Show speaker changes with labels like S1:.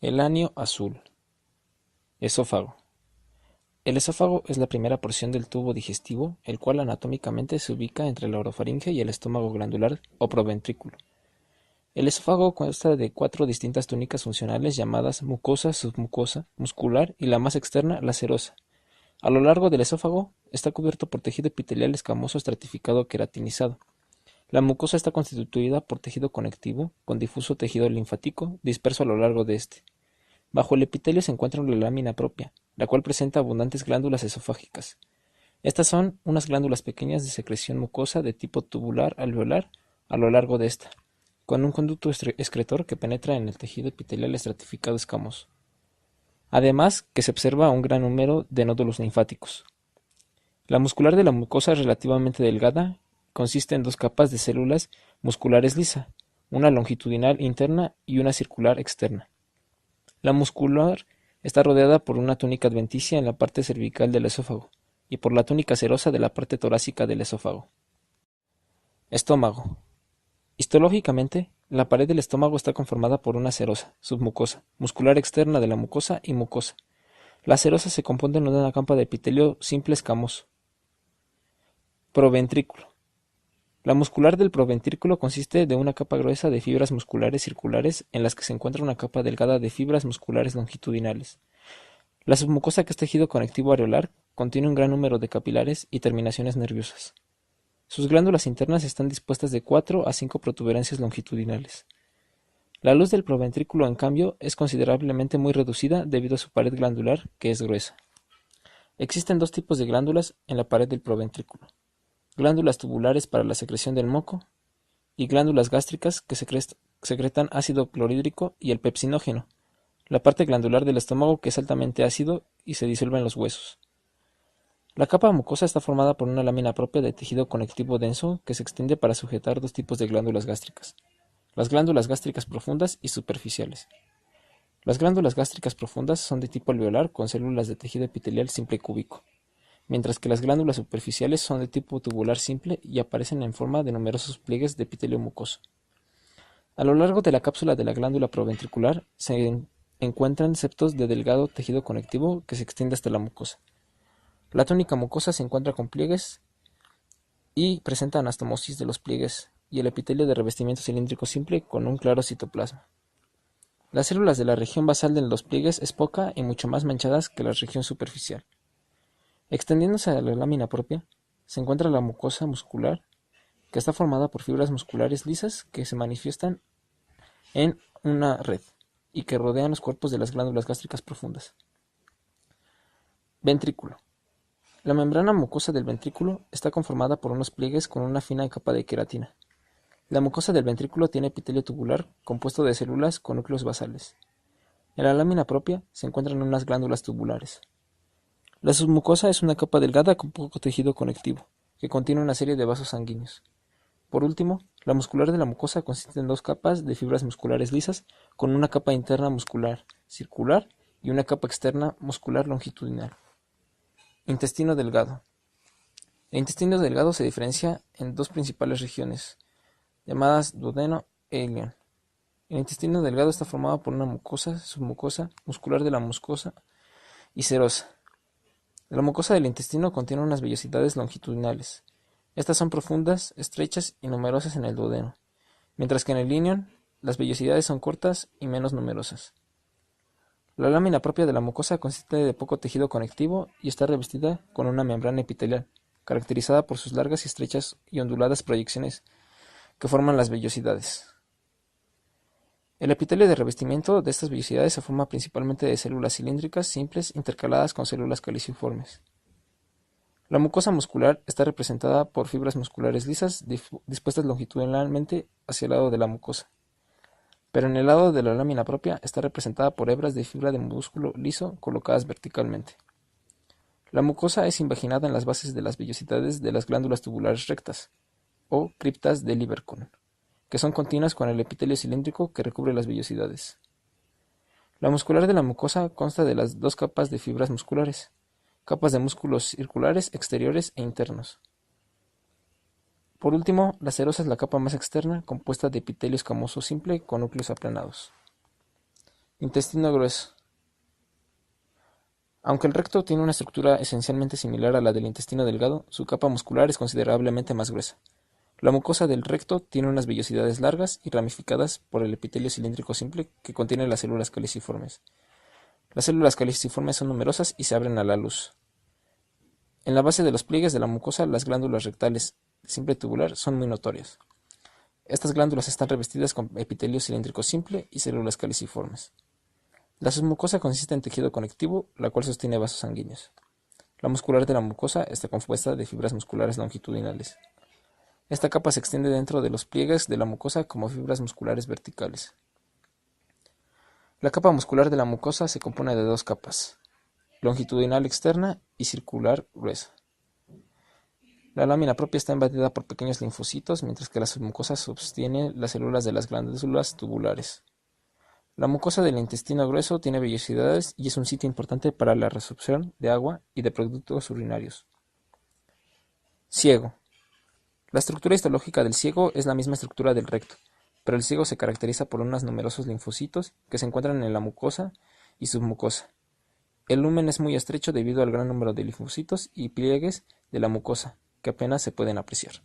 S1: Geranio azul. Esófago. El esófago es la primera porción del tubo digestivo, el cual anatómicamente se ubica entre la orofaringe y el estómago glandular o proventrículo. El esófago consta de 4 distintas túnicas funcionales llamadas mucosa, submucosa, muscular y la más externa, la serosa. A lo largo del esófago está cubierto por tejido epitelial escamoso estratificado queratinizado. La mucosa está constituida por tejido conectivo, con difuso tejido linfático disperso a lo largo de este. Bajo el epitelio se encuentra la lámina propia, la cual presenta abundantes glándulas esofágicas. Estas son unas glándulas pequeñas de secreción mucosa de tipo tubular alveolar a lo largo de esta, con un conducto excretor que penetra en el tejido epitelial estratificado escamoso. Además, que se observa un gran número de nódulos linfáticos. La muscular de la mucosa es relativamente delgada, consiste en 2 capas de células musculares lisa, una longitudinal interna y una circular externa. La muscular está rodeada por una túnica adventicia en la parte cervical del esófago y por la túnica serosa de la parte torácica del esófago. Estómago. Histológicamente, la pared del estómago está conformada por una serosa, submucosa, muscular externa de la mucosa y mucosa. La serosa se compone de una capa de epitelio simple escamoso. Proventrículo. La muscular del proventrículo consiste de una capa gruesa de fibras musculares circulares en las que se encuentra una capa delgada de fibras musculares longitudinales. La submucosa, que es tejido conectivo areolar, contiene un gran número de capilares y terminaciones nerviosas. Sus glándulas internas están dispuestas de 4 a 5 protuberancias longitudinales. La luz del proventrículo, en cambio, es considerablemente muy reducida debido a su pared glandular, que es gruesa. Existen 2 tipos de glándulas en la pared del proventrículo: glándulas tubulares para la secreción del moco y glándulas gástricas que secretan ácido clorhídrico y el pepsinógeno, la parte glandular del estómago que es altamente ácido y se disuelve en los huesos. La capa mucosa está formada por una lámina propia de tejido conectivo denso que se extiende para sujetar 2 tipos de glándulas gástricas: las glándulas gástricas profundas y superficiales. Las glándulas gástricas profundas son de tipo alveolar con células de tejido epitelial simple cúbico, mientras que las glándulas superficiales son de tipo tubular simple y aparecen en forma de numerosos pliegues de epitelio mucoso. A lo largo de la cápsula de la glándula proventricular se encuentran septos de delgado tejido conectivo que se extiende hasta la mucosa. La túnica mucosa se encuentra con pliegues y presenta anastomosis de los pliegues y el epitelio de revestimiento cilíndrico simple con un claro citoplasma. Las células de la región basal de los pliegues es poca y mucho más manchadas que la región superficial. Extendiéndose a la lámina propia, se encuentra la mucosa muscular, que está formada por fibras musculares lisas que se manifiestan en una red y que rodean los cuerpos de las glándulas gástricas profundas. Ventrículo. La membrana mucosa del ventrículo está conformada por unos pliegues con una fina capa de queratina. La mucosa del ventrículo tiene epitelio tubular compuesto de células con núcleos basales. En la lámina propia se encuentran unas glándulas tubulares. La submucosa es una capa delgada con poco tejido conectivo, que contiene una serie de vasos sanguíneos. Por último, la muscular de la mucosa consiste en 2 capas de fibras musculares lisas con una capa interna muscular circular y una capa externa muscular longitudinal. Intestino delgado. El intestino delgado se diferencia en 2 principales regiones, llamadas duodeno e ilion. El intestino delgado está formado por una mucosa, submucosa, muscular de la mucosa y serosa. La mucosa del intestino contiene unas vellosidades longitudinales. Estas son profundas, estrechas y numerosas en el duodeno, mientras que en el ilion las vellosidades son cortas y menos numerosas. La lámina propia de la mucosa consiste de poco tejido conectivo y está revestida con una membrana epitelial, caracterizada por sus largas y estrechas y onduladas proyecciones que forman las vellosidades. El epitelio de revestimiento de estas vellosidades se forma principalmente de células cilíndricas simples intercaladas con células caliciformes. La mucosa muscular está representada por fibras musculares lisas dispuestas longitudinalmente hacia el lado de la mucosa, pero en el lado de la lámina propia está representada por hebras de fibra de músculo liso colocadas verticalmente. La mucosa es invaginada en las bases de las vellosidades de las glándulas tubulares rectas, o criptas de Lieberkühn, que son continuas con el epitelio cilíndrico que recubre las vellosidades. La muscular de la mucosa consta de las 2 capas de fibras musculares, capas de músculos circulares exteriores e internos. Por último, la serosa es la capa más externa, compuesta de epitelio escamoso simple con núcleos aplanados. Intestino grueso. Aunque el recto tiene una estructura esencialmente similar a la del intestino delgado, su capa muscular es considerablemente más gruesa. La mucosa del recto tiene unas vellosidades largas y ramificadas por el epitelio cilíndrico simple que contiene las células caliciformes. Las células caliciformes son numerosas y se abren a la luz. En la base de los pliegues de la mucosa, las glándulas rectales de simple tubular son muy notorias. Estas glándulas están revestidas con epitelio cilíndrico simple y células caliciformes. La submucosa consiste en tejido conectivo, la cual sostiene vasos sanguíneos. La muscular de la mucosa está compuesta de fibras musculares longitudinales. Esta capa se extiende dentro de los pliegues de la mucosa como fibras musculares verticales. La capa muscular de la mucosa se compone de dos capas, longitudinal externa y circular gruesa. La lámina propia está invadida por pequeños linfocitos, mientras que la submucosa sostiene las células de las glándulas tubulares. La mucosa del intestino grueso tiene vellosidades y es un sitio importante para la resorción de agua y de productos urinarios. Ciego. La estructura histológica del ciego es la misma estructura del recto, pero el ciego se caracteriza por unos numerosos linfocitos que se encuentran en la mucosa y submucosa. El lumen es muy estrecho debido al gran número de linfocitos y pliegues de la mucosa, que apenas se pueden apreciar.